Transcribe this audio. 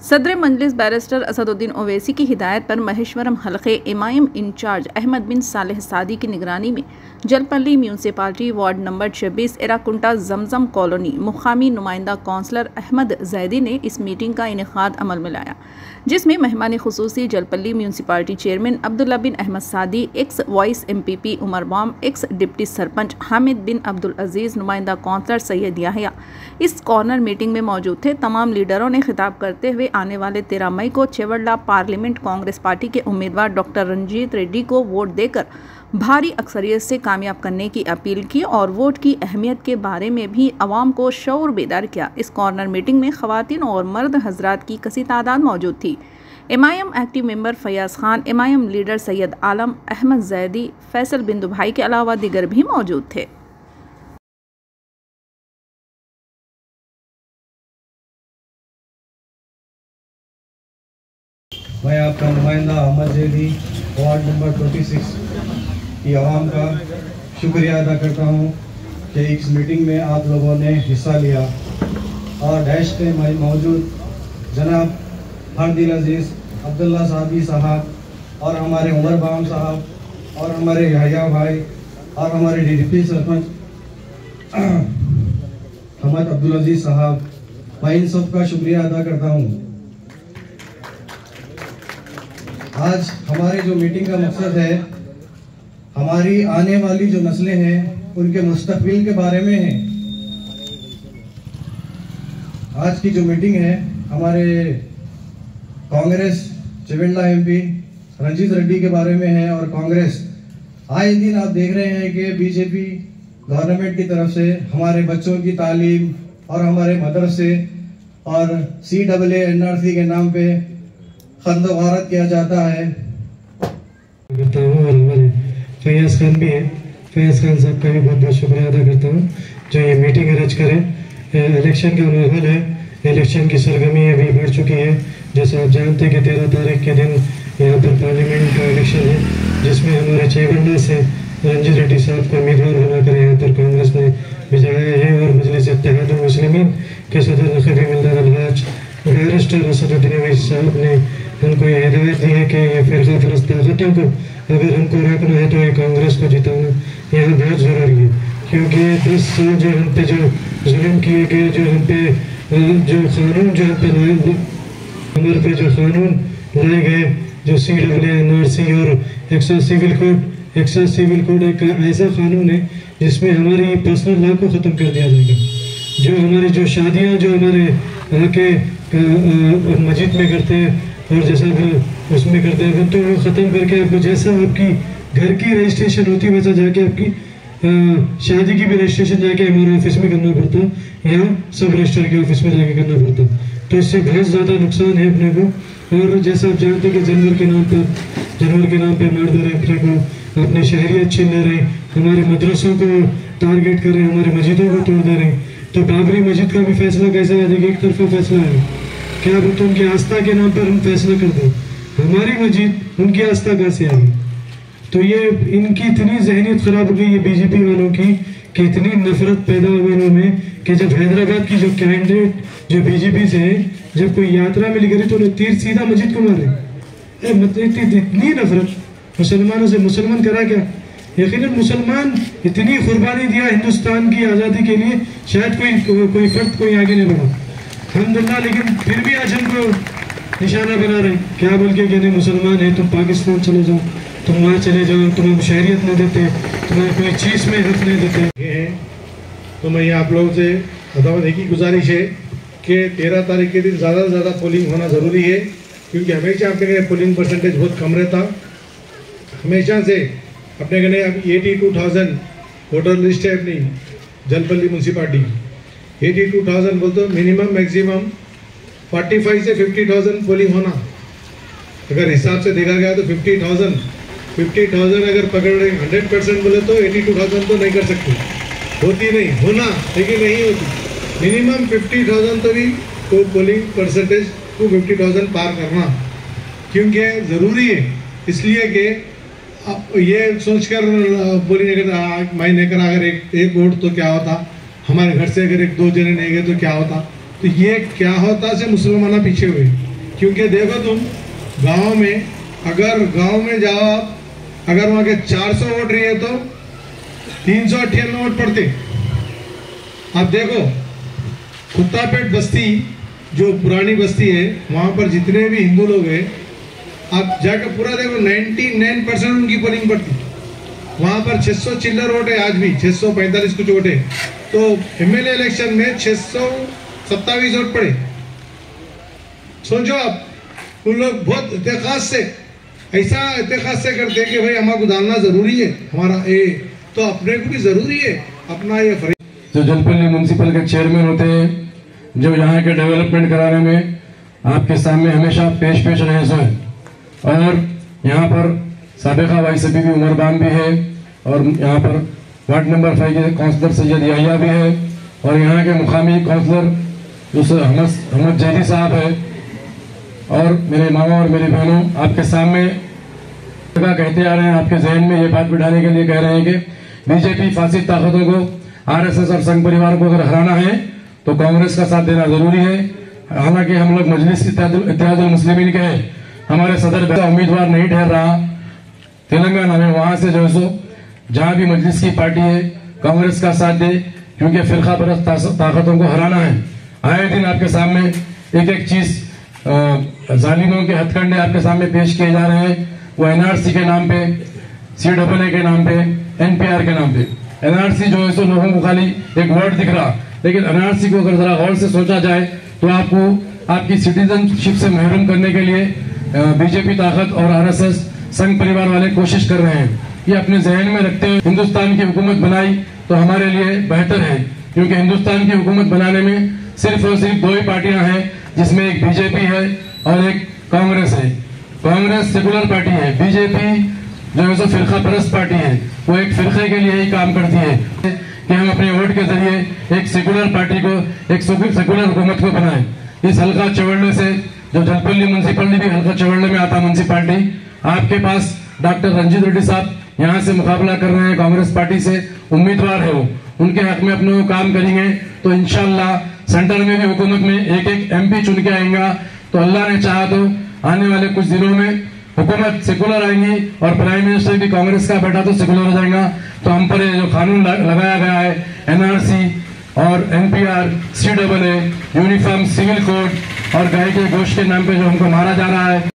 सदर मजलिस बैरिस्टर असदुद्दीन ओवैसी की हिदायत पर महेश्वरम हल्के इमाम इंचार्ज अहमद बिन सालेह सादी की निगरानी में Jalpally municipality ward number 26 Errakunta जमजम कॉलोनी मुकामी नुमाइंदा कौंसलर अहमद जैदी ने इस मीटिंग का इनेकाद अमल में लाया, जिसमें मेहमान खुसूसी Jalpally municipality chairman Abdullah bin Ahmed Saadi, ex vice MPP Umar Bam, ex deputy sarpanch Hamid bin Abdul Aziz, नुमाइंदा कौंसलर सैयद याहिया इस कॉर्नर मीटिंग में मौजूद थे। तमाम लीडरों ने खिताब करते हुए आने वाले 13 मई को चेवड़ला पार्लियामेंट कांग्रेस पार्टी के उम्मीदवार डॉक्टर रंजीत रेड्डी को वोट देकर भारी अक्सरियत से कामयाब करने की अपील की और वोट की अहमियत के बारे में भी आवाम को शऊर बेदार किया। इस कॉर्नर मीटिंग में खवातीन और मर्द हजरात की कसी तादाद मौजूद थी। MIM active member Fayaz Khan, MIM leader Syed Alam, Ahmed Zaidi, Faisal Bindu भाई के अलावा दीगर भी मौजूद थे। मैं आपका नुमाइंदा अहमद जैदी वार्ड नंबर 26 की आवाम का शुक्रिया अदा करता हूँ कि इस मीटिंग में आप लोगों ने हिस्सा लिया और डैश पे मौजूद जनाब हरदिल अजीज़ अब्दुल्ला सादी साहब और हमारे उमर बाम साहब और हमारे याहिया भाई और हमारे डिप्टी सरपंच हमद अब्दुल अजीज़ साहब, मैं इन सब का शुक्रिया अदा करता हूँ। आज हमारे जो मीटिंग का मकसद है हमारी आने वाली जो नस्लें हैं उनके मुस्तकबिल के बारे में है। आज की जो मीटिंग है हमारे कांग्रेस चेवड़ला MP रंजीत रेड्डी के बारे में है और कांग्रेस आए दिन आप देख रहे हैं कि बीजेपी गवर्नमेंट की तरफ से हमारे बच्चों की तालीम और हमारे मदरसे और CAA NRC के नाम पे खंदवारत किया जाता है। करता हूँ और हमारे फयाज खान भी हैं, फयाज खान साहब का भी बहुत बहुत शुक्रिया अदा करता हूँ जो ये मीटिंग अरेंज करें। इलेक्शन का माहौल है, इलेक्शन की सरगर्मी अभी बढ़ चुकी है। जैसा आप जानते हैं कि 13 तारीख के दिन यहाँ पर पार्लियामेंट का इलेक्शन है जिसमें हमारे चेवड़ला से रंजीत रेड्डी साहब को उम्मीदवार बनाकर यहाँ पर कांग्रेस ने भिजवाया है और मजलिस इत्तेहादुल मुस्लिमीन के सदर नक़ीब मिल्लात अलहाज बैरिस्टर असदुद्दीन ओवैसी साहब ने उनको ये हिदायत दी है कि ये फ़िरक़ा फ़रस्त ताकतों को अगर हमको रोकना है तो ये कांग्रेस को जिताना यहाँ बहुत ज़रूरी है, क्योंकि 10 साल जो हम पे जो जुल्म किए गए, जो हम पे जो कानून जो हम पे हमारे पे जो कानून लाए गए, जो CAA NRC और एक्साइज सिविल कोड एक ऐसा कानून है जिसमें हमारी पर्सनल लॉ को ख़त्म कर दिया जाएगा। जो हमारी जो शादियाँ जो हमारे यहाँ के मस्जिद में करते हैं और जैसा भी उसमें करते हैं तो वो ख़त्म करके आपको जैसा आपकी घर की रजिस्ट्रेशन होती है वैसा जाके आपकी शादी की भी रजिस्ट्रेशन जाके हमारे ऑफिस में करना पड़ता है, यहाँ सब रजिस्टर के ऑफिस में जाके करना पड़ता है। तो इससे बहुत ज़्यादा नुकसान है अपने को। और जैसा आप जानते हैं कि जानवर के नाम पर मार दे रहे अपने को, अपने शहरियत छीन ले रहे, हमारे मदरसों को टारगेट कर रहे, हमारे मस्जिदों को तोड़ दे रहे। तो बाबरी मस्जिद का भी फैसला कैसा है? देखिए एक तरफा फैसला है, क्या बोलते उनकी आस्था के नाम पर हम फैसला कर दें, हमारी मस्जिद उनकी आस्था कैसे आ गई? तो ये इनकी इतनी जहनीत खराब हो गई है बीजेपी वालों की कि इतनी नफरत पैदा हुई इनमें कि जब हैदराबाद की जो कैंडिडेट जो बीजेपी से है जब कोई यात्रा में निकली तो उन्हें तीर सीधा मस्जिद को मारे। मतलब इतनी नफरत मुसलमानों से। मुसलमान करा क्या? यकीनन मुसलमान इतनी कुर्बानी दिया हिंदुस्तान की आज़ादी के लिए, शायद कोई फर्द कोई आगे नहीं बढ़ा अल्हम्दुलिल्लाह, लेकिन फिर भी आज हमको निशाना बना रहे क्या बोल के नहीं मुसलमान है तुम पाकिस्तान चले जाओ, तुम वहाँ चले जाओ, तुम्हें शहरियत नहीं देते, तुम्हें कोई चीज़ में हक नहीं देते। तो मैं आप लोगों से अदावत एक ही गुजारिश है कि 13 तारीख के दिन ज़्यादा से ज़्यादा पोलिंग होना ज़रूरी है, क्योंकि हमेशा अपने के पोलिंग परसेंटेज बहुत कम रहता। हमेशा से अपने के अभी 82,000 वोटर लिस्ट है अपनी जलपल्ली म्यूनसिपालिटी। 82,000 बोलते मिनिमम मैक्सिमम 45 से 50,000 पोलिंग होना। अगर हिसाब से देखा गया तो 50,000 अगर पकड़ रहे 100% बोले तो 82,000 तो नहीं कर सकते, होती नहीं, होना लेकिन नहीं होती। मिनिमम 50,000 तो भी तो पोलिंग परसेंटेज को 50,000 पार करना, क्योंकि ज़रूरी है। इसलिए कि ये सोचकर बोली अगर महीने कर अगर एक वोट तो क्या होता, हमारे घर से अगर 1-2 जने नहीं गए तो क्या होता, तो ये क्या होता से मुसलमान पीछे हुए। क्योंकि देखो तुम गांव में, अगर गांव में जाओ आप, अगर वहां के 400 वोट रही है तो 398 वोट पड़ते। आप देखो कुत्तापेट बस्ती जो पुरानी बस्ती है, वहां पर जितने भी हिंदू लोग हैं, आप जाकर पूरा देखो 99% उनकी पोलिंग पड़ती। वहां पर 600 चिल्लर वोट है, आज भी 645 कुछ वोट है। तो एमएलए इलेक्शन में 627 वोट पड़े। सोचो आप, उन लोग बहुत इत्तेखास से, ऐसा इत्तेखास से करते हैं कि भाई हमारे को डालना जरूरी है, हमारा ए तो अपने को भी जरूरी है अपना ये फर्ज। जो जलपल्ली म्यूनसिपल के चेयरमैन होते हैं, जो यहाँ के डेवलपमेंट कराने में आपके सामने हमेशा पेश रहे हैं, और यहाँ पर साबिका वाइस भी उमर बाम भी है, और यहाँ पर वार्ड नंबर 5 के काउंसलर सैयद याहिया भी है, और यहाँ के मुकामी काउंसलर जो अहमद जैदी साहब है, और मेरे मामा और मेरी बहनों, आपके सामने कहते आ रहे हैं, आपके जहन में ये बात बिठाने के लिए कह रहे हैं कि बीजेपी फासिद ताकतों को, आरएसएस और संघ परिवार को अगर हराना है तो कांग्रेस का साथ देना जरूरी है। हालांकि हम लोग मजलिस इत्तेहादुल मुस्लिमीन के हैं, हमारे सदर उम्मीदवार नहीं ठहर रहा तेलंगाना में, वहां से जो सो जहां भी मजलिस की पार्टी है कांग्रेस का साथ दे, क्योंकि फिरका परस्त ताकतों को हराना है। आए दिन आपके सामने एक एक चीज जालिमों के हथकंडे आपके सामने पेश किए जा रहे हैं। वो एनआरसी के नाम पे, CAA के नाम पे, NPR के नाम पे। एनआरसी जो है सो लोगों को खाली एक वर्ड दिख रहा, लेकिन एनआरसी को अगर जरा गौर से सोचा जाए तो आपको आपकी सिटीजनशिप से महरूम करने के लिए बीजेपी ताकत और आरएसएस संघ परिवार वाले कोशिश कर रहे हैं। ये अपने जहन में रखते हुए हिंदुस्तान की हुकूमत बनाई तो हमारे लिए बेहतर है, क्योंकि हिंदुस्तान की हुकूमत बनाने में सिर्फ और सिर्फ दो ही पार्टियां हैं, जिसमें एक बीजेपी है और एक कांग्रेस है। कांग्रेस सेकुलर पार्टी है, बीजेपी जो है सो फिरका परस्त पार्टी है, वो एक फिरके के लिए ही काम करती है कि हम अपने वोट के जरिए एक सेकुलर पार्टी को, एक सेकुलर हुकूमत को बनाएं। इस हल्का चवड़ने से, जो जलपल्ली म्यूनसिपलिटी भी हल्का चवड़ने में आता म्यूनसिपालिटी, आपके पास डॉक्टर रंजीत रेड्डी साहब यहाँ से मुकाबला कर रहे हैं, कांग्रेस पार्टी से उम्मीदवार है, वो उनके हक में अपने काम करेंगे तो इंशाल्लाह सेंटर में भी हुकूमत में एक एक MP चुन के आएगा। तो अल्लाह ने चाहा तो आने वाले कुछ दिनों में हुकूमत सेकुलर आएंगी और प्राइम मिनिस्टर भी कांग्रेस का बैठा तो सेकुलर हो जाएगा। तो हम पर जो कानून लगाया गया है, NRC और NPR, CAA, uniform civil code और गाय के गोश्त के नाम पे जो हमको मारा जा रहा है,